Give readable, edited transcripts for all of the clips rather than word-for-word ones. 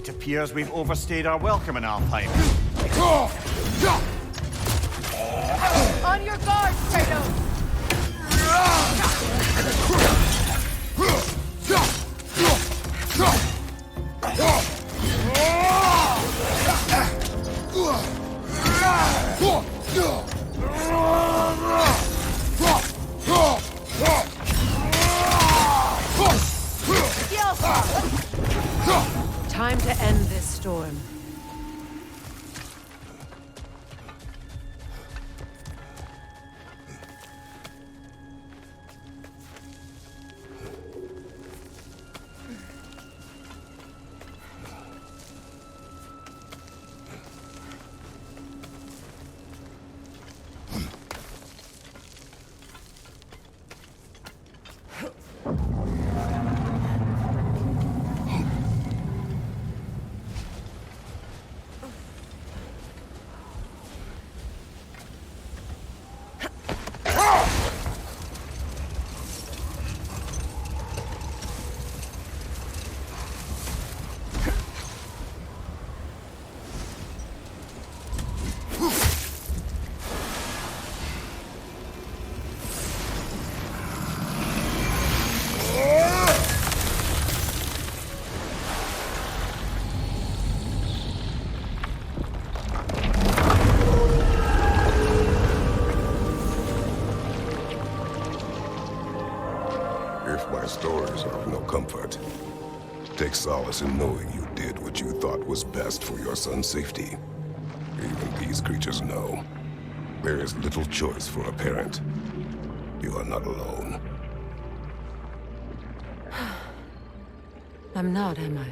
It appears we've overstayed our welcome in Alfheim. On your guard, Kratos! Time to end this storm. If my stories are of no comfort, take solace in knowing you did what you thought was best for your son's safety. Even these creatures know. There is little choice for a parent. You are not alone. I'm not, am I?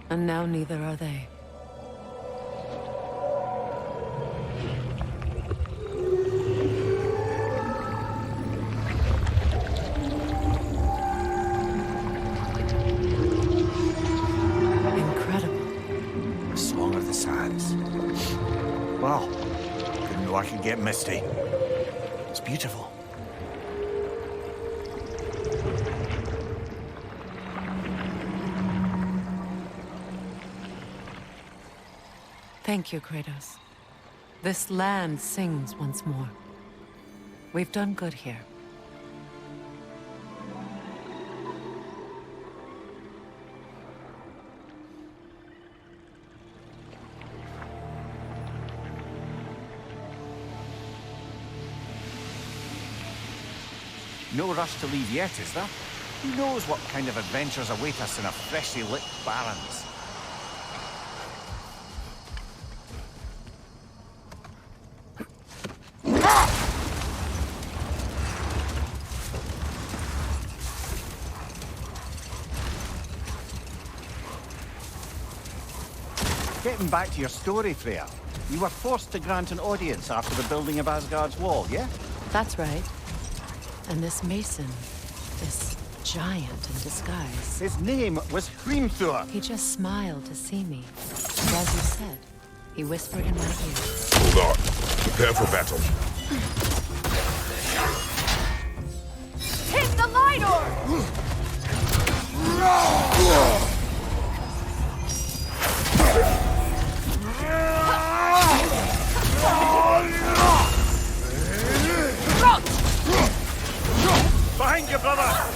And now neither are they. Wow. Didn't know I could get misty. It's beautiful. Thank you, Kratos. This land sings once more. We've done good here. No rush to leave yet, is there? Who knows what kind of adventures await us in our freshly lit barrens? Getting back to your story, Freya. You were forced to grant an audience after the building of Asgard's wall, yeah? That's right. And this mason, this giant in disguise. His name was Hrimthur. He just smiled to see me. And as you said, he whispered in my ear. Hold on. Prepare for battle. Hit the light orb! Behind you, brother!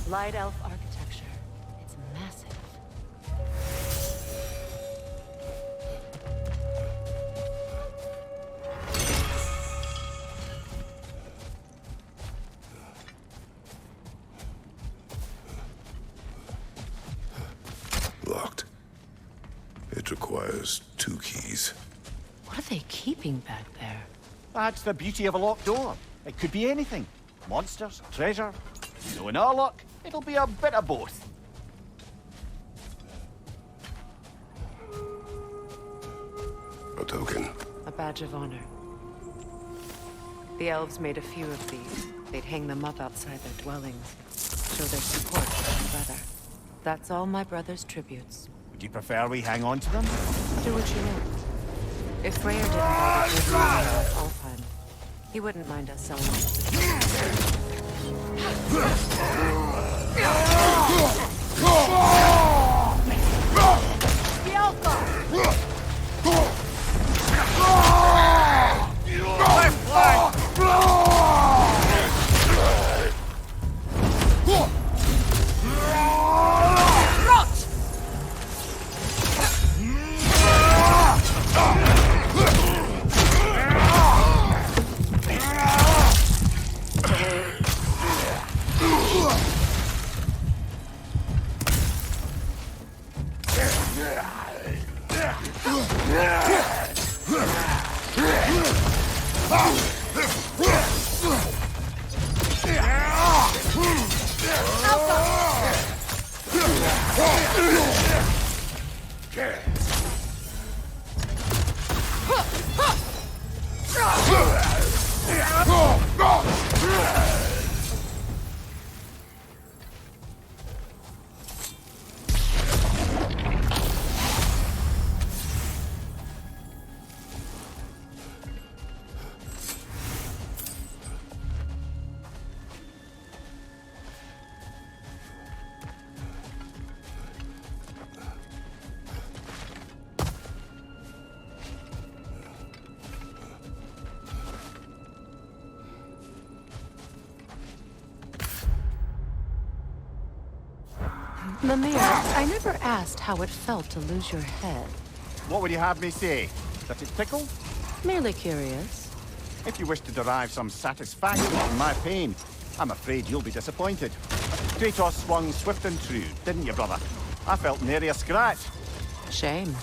Light elf architecture. It's massive. requires 2 keys. What are they keeping back there? That's the beauty of a locked door. It could be anything. Monsters, treasure. Knowing our luck, it'll be a bit of both. A token. A badge of honor. The elves made a few of these. They'd hang them up outside their dwellings. Show their support for their brother. That's all my brother's tributes. Would you prefer we hang on to them? Do what you know. If Freyr didn't bother giving me all time, he wouldn't mind us selling Mimir, I never asked how it felt to lose your head. What would you have me say? That it tickled? Merely curious. If you wish to derive some satisfaction from my pain, I'm afraid you'll be disappointed. Kratos swung swift and true, didn't you, brother? I felt nary a scratch. Shame.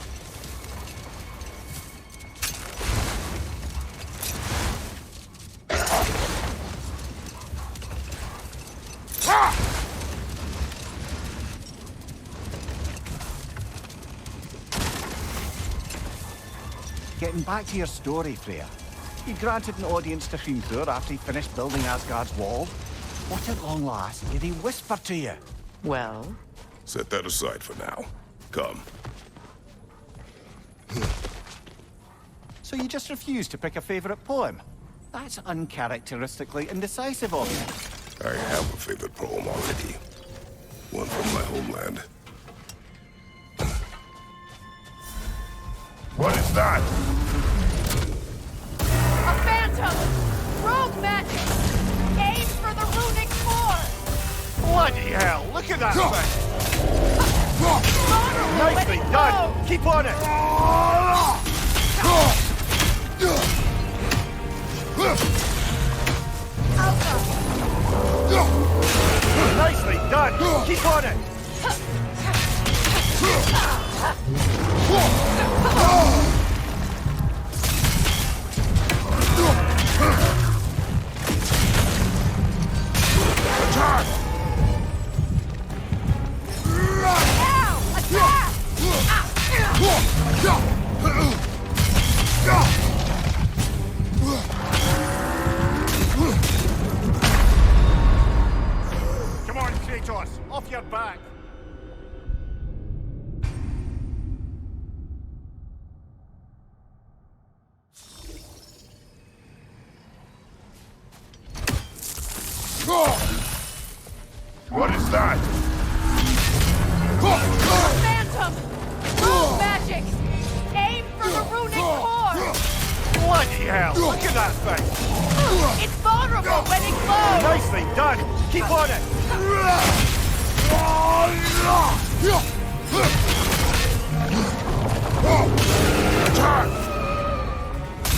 Getting back to your story, Freya. You granted an audience to Hrimthur after he finished building Asgard's wall. What at long last did he whisper to you? Well? Set that aside for now. Come. So you just refuse to pick a favorite poem? That's uncharacteristically indecisive of you. I have a favorite poem already. One from my homeland. What is that? A phantom! Rogue magic! Aim for the runic core! Bloody hell, look at that thing! Vulnerable Nicely when done! exposed. Keep on it! Nicely done! Keep on it! Attack! Ow! Attack! Come on, Kratos! Off your back! What is that? Phantom! Rogue magic! Aim for the runic core! Bloody hell, look at that thing! It's vulnerable when exposed! Nicely done! Keep on it! Attack!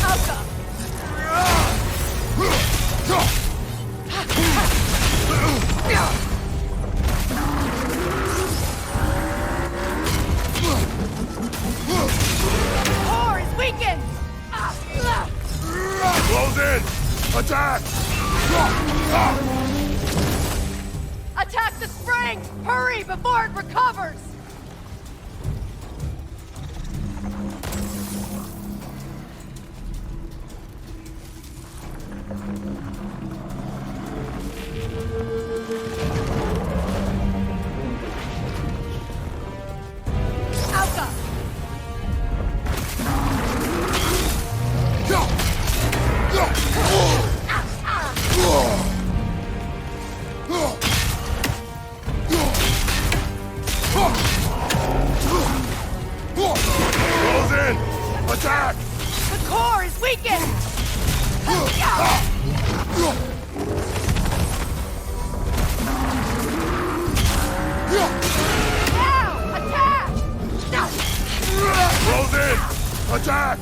Outcome! Attack! Attack the spring! Hurry before it recovers! Alka! Close in! Attack! The core is weakened! Now! Attack! Close in! Attack!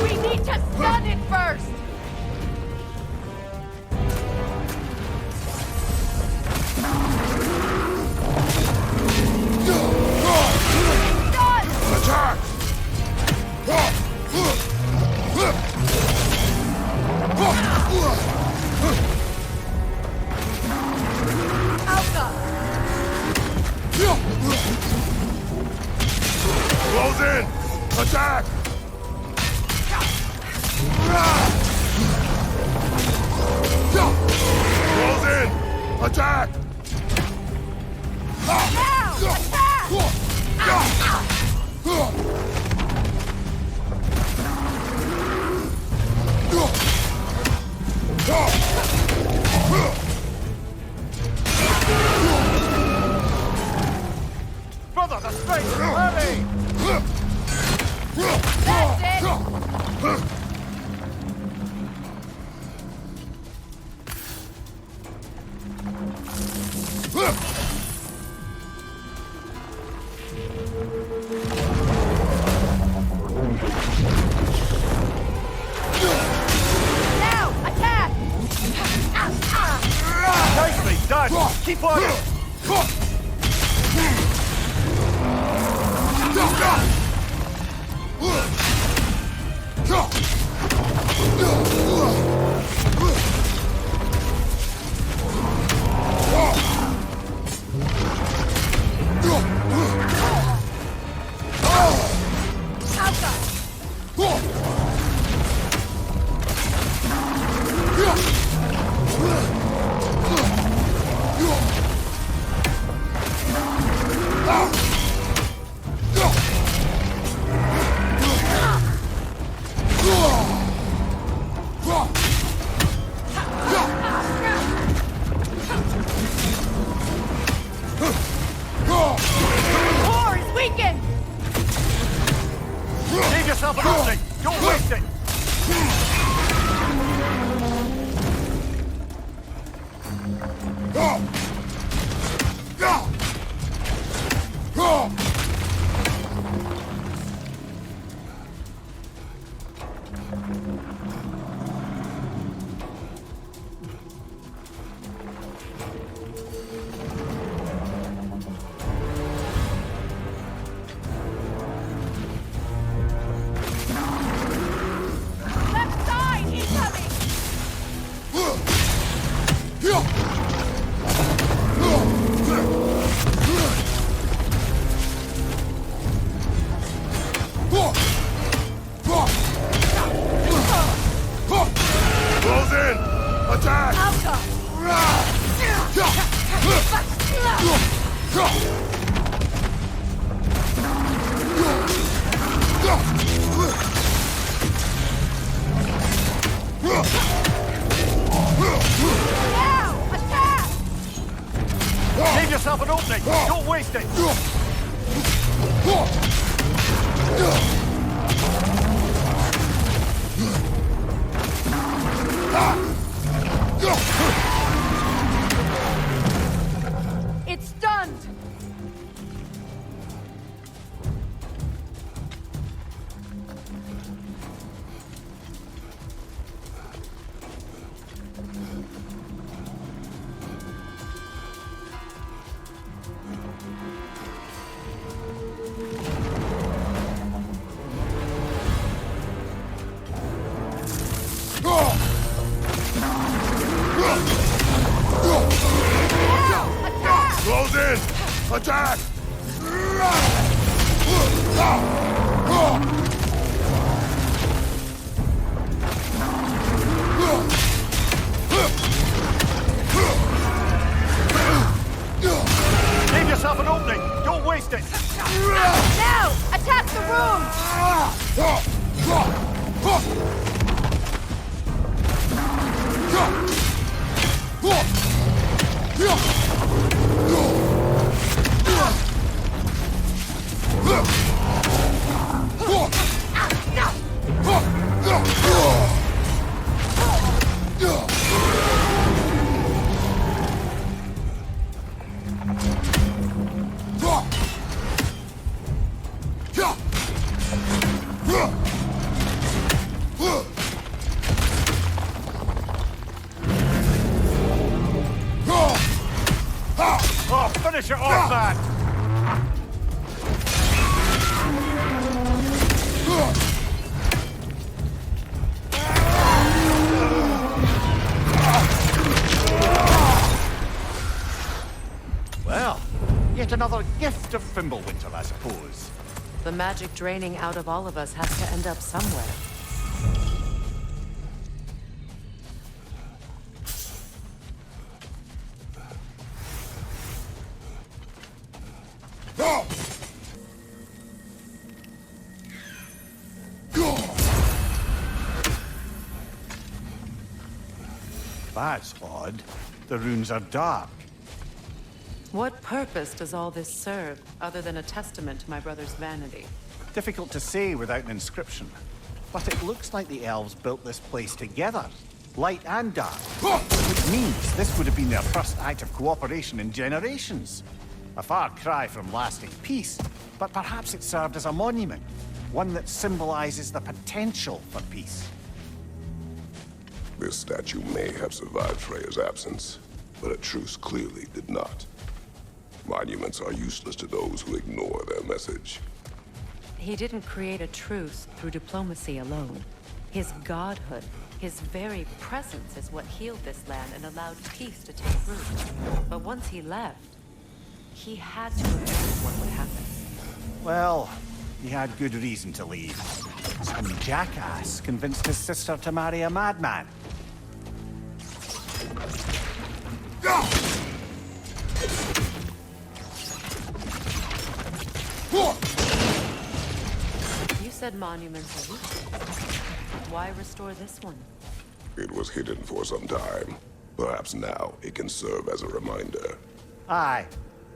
We need to stun it first! Stun! Attack! Alka! Close in! Attack! Close in! Attack! Now! Attack! Brother, the strength is heavy! That's it! Now! Attack! Nicely done! Keep on it! Alka! Core is weakened! Give yourself an opening! Don't waste it! Left side incoming! Close in! Attack! Alka! Now! Attack! Give yourself an opening! Don't waste it! It's stunned! Close in! Attack! Leave yourself an opening! Don't waste it! Now! Attack the room! Oh, finish it off, man! Well, yet another gift of Fimbulwinter, I suppose. The magic draining out of all of us has to end up somewhere. That's odd. The runes are dark. What purpose does all this serve, other than a testament to my brother's vanity? Difficult to say without an inscription. But it looks like the elves built this place together, light and dark. Which means this would have been their first act of cooperation in generations. A far cry from lasting peace, but perhaps it served as a monument, one that symbolizes the potential for peace. This statue may have survived Freya's absence, but a truce clearly did not. Monuments are useless to those who ignore their message. He didn't create a truce through diplomacy alone. His godhood, his very presence is what healed this land and allowed peace to take root. But once he left, he had to have known what would happen. Well, he had good reason to leave. Some jackass convinced his sister to marry a madman. You said monuments are useful. Why restore this one? It was hidden for some time. Perhaps now it can serve as a reminder. Aye.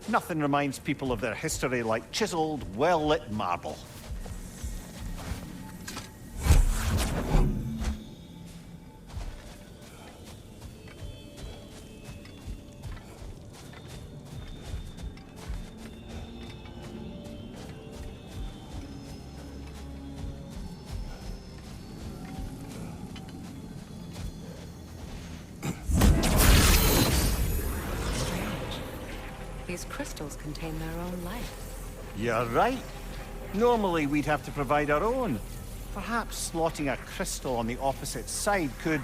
Nothing reminds people of their history like chiseled, well-lit marble. These crystals contain their own life. You're right. Normally we'd have to provide our own. Perhaps slotting a crystal on the opposite side could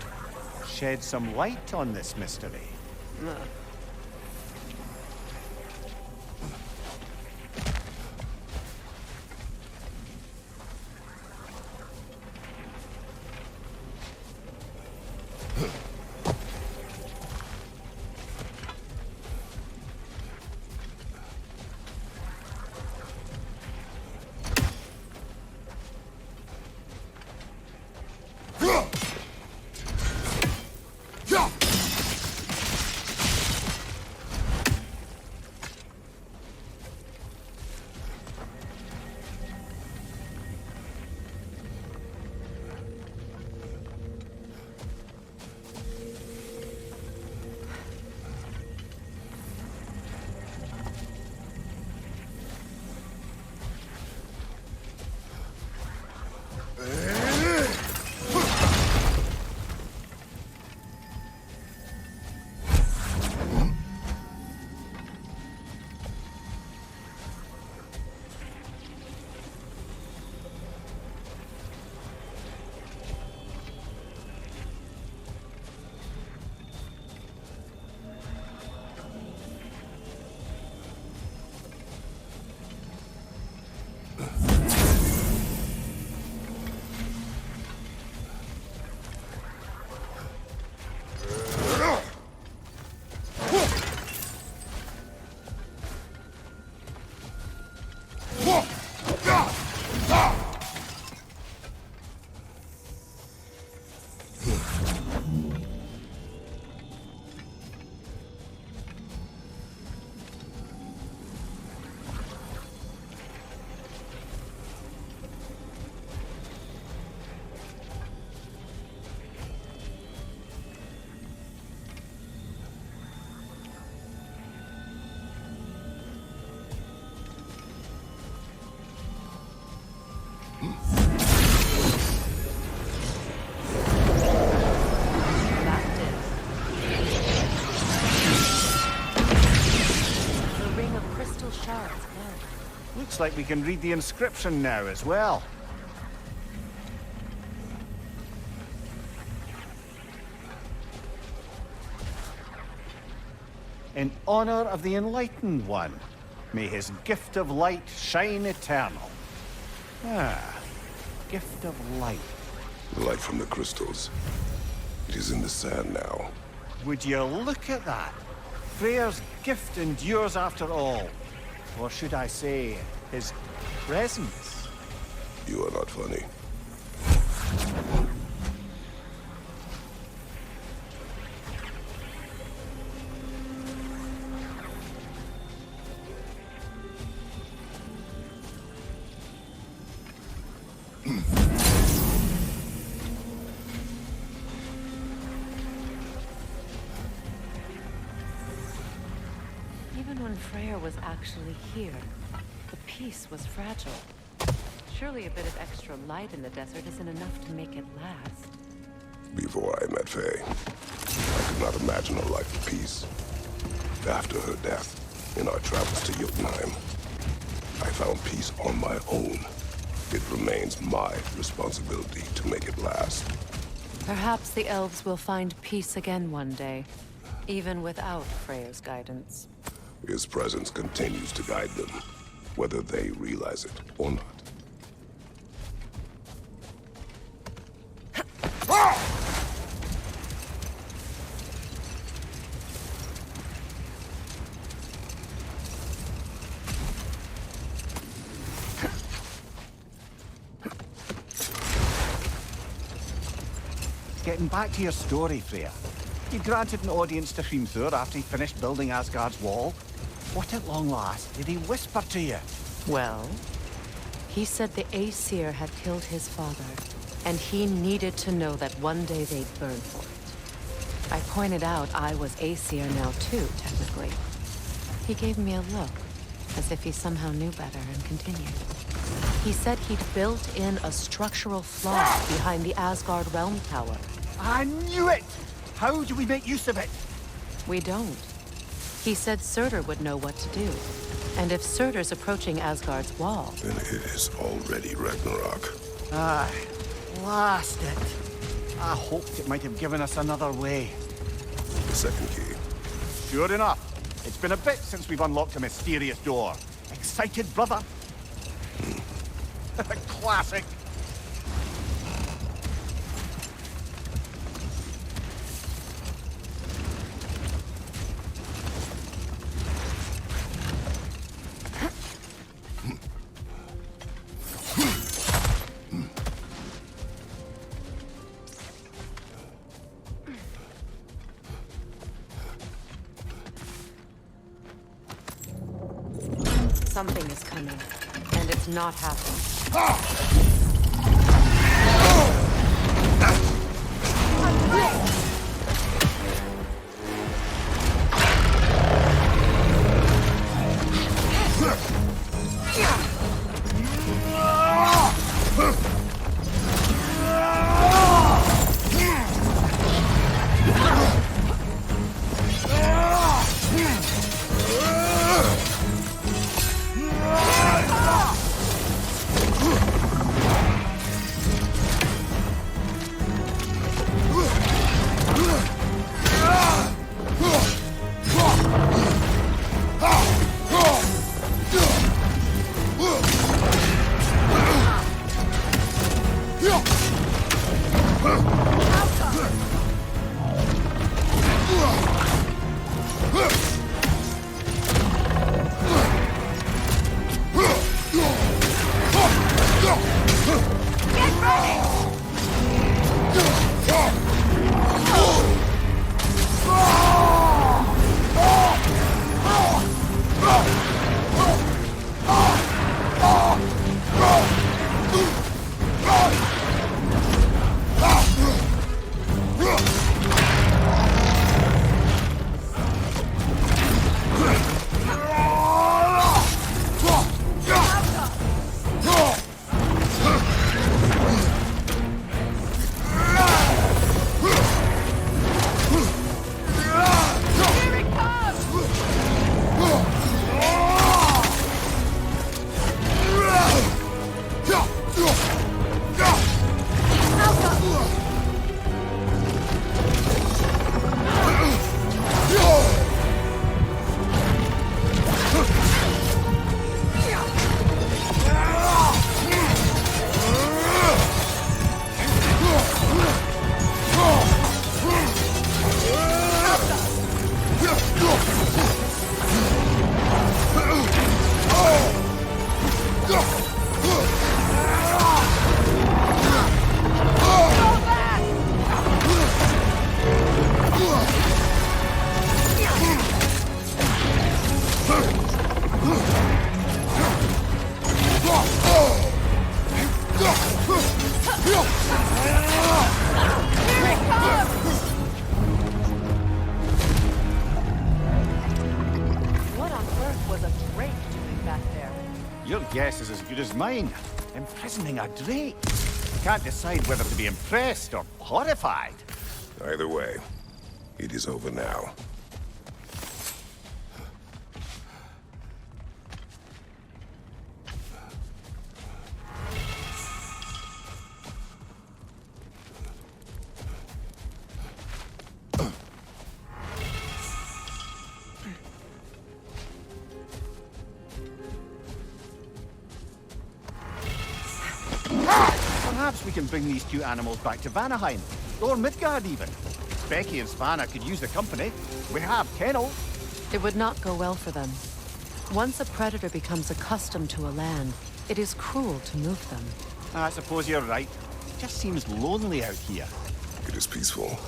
shed some light on this mystery. Looks like we can read the inscription now as well. In honor of the Enlightened One, may his gift of light shine eternal. Ah, gift of light. The light from the crystals. It is in the sand now. Would you look at that? Freyr's gift endures after all. Or should I say, his presence? You are not funny. Even when Freyr was actually here, the peace was fragile. Surely a bit of extra light in the desert isn't enough to make it last. Before I met Faye, I could not imagine a life of peace. After her death, in our travels to Jotunheim, I found peace on my own. It remains my responsibility to make it last. Perhaps the elves will find peace again one day, even without Freyr's guidance. His presence continues to guide them, whether they realize it or not. Getting back to your story, Freyr. You granted an audience to Hrimthur after he finished building Asgard's wall. What at long last did he whisper to you? Well, he said the Aesir had killed his father, and he needed to know that one day they'd burn for it. I pointed out I was Aesir now too, technically. He gave me a look, as if he somehow knew better, and continued. He said he'd built in a structural flaw behind the Asgard Realm Tower. I knew it! How do we make use of it? We don't. He said Surtur would know what to do. And if Surtur's approaching Asgard's wall... Then it is already Ragnarok. Aye, blast it. I hoped it might have given us another way. The second key. Sure enough. It's been a bit since we've unlocked a mysterious door. Excited, brother? Classic. Something is coming, and it's not happening. guess is as good as mine. Imprisoning a drake. Can't decide whether to be impressed or horrified. Either way, it is over now. Perhaps we can bring these two animals back to Vanaheim, or Midgard even. Becky and Svanna could use the company. We have kennels. It would not go well for them. Once a predator becomes accustomed to a land, it is cruel to move them. I suppose you're right. It just seems lonely out here. It is peaceful.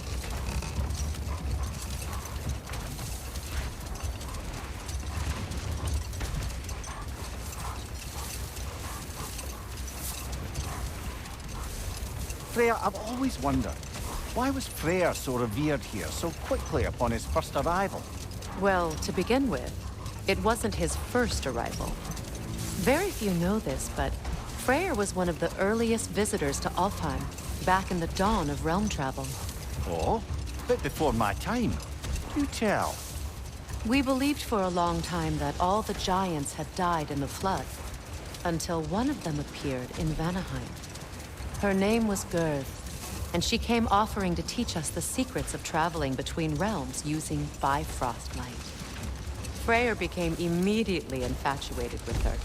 Freya, I've always wondered, why was Freyr so revered here so quickly upon his first arrival? Well, to begin with, it wasn't his first arrival. Very few know this, but Freyr was one of the earliest visitors to Alfheim, back in the dawn of realm travel. Oh, bit before my time. Do tell. We believed for a long time that all the giants had died in the flood, until one of them appeared in Vanaheim. Her name was Gerd, and she came offering to teach us the secrets of traveling between realms using Bifrost light. Freyr became immediately infatuated with her.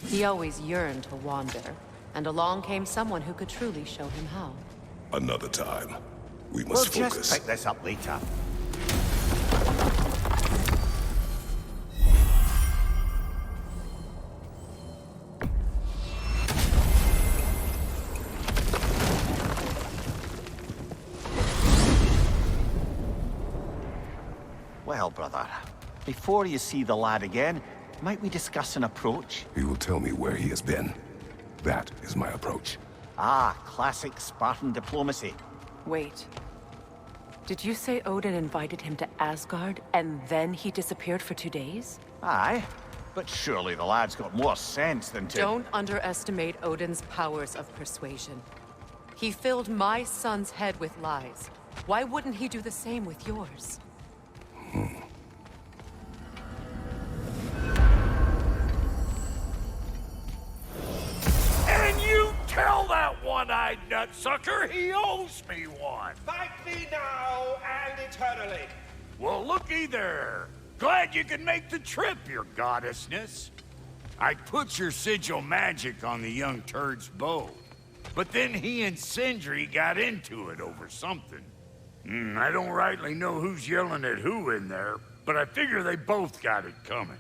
He always yearned to wander, and along came someone who could truly show him how. Another time. We We'll must just focus. pick this up later. Well, brother, before you see the lad again, might we discuss an approach? He will tell me where he has been. That is my approach. Ah, classic Spartan diplomacy. Wait. Did you say Odin invited him to Asgard, and then he disappeared for 2 days? Aye, but surely the lad's got more sense than to... Don't underestimate Odin's powers of persuasion. He filled my son's head with lies. Why wouldn't he do the same with yours? And you tell that one-eyed nutsucker he owes me one. Fight me now and eternally. Well, looky there. Glad you could make the trip, your goddessness. I put your sigil magic on the young turd's bow, but then he and Sindri got into it over something. I don't rightly know who's yelling at who in there, but I figure they both got it coming.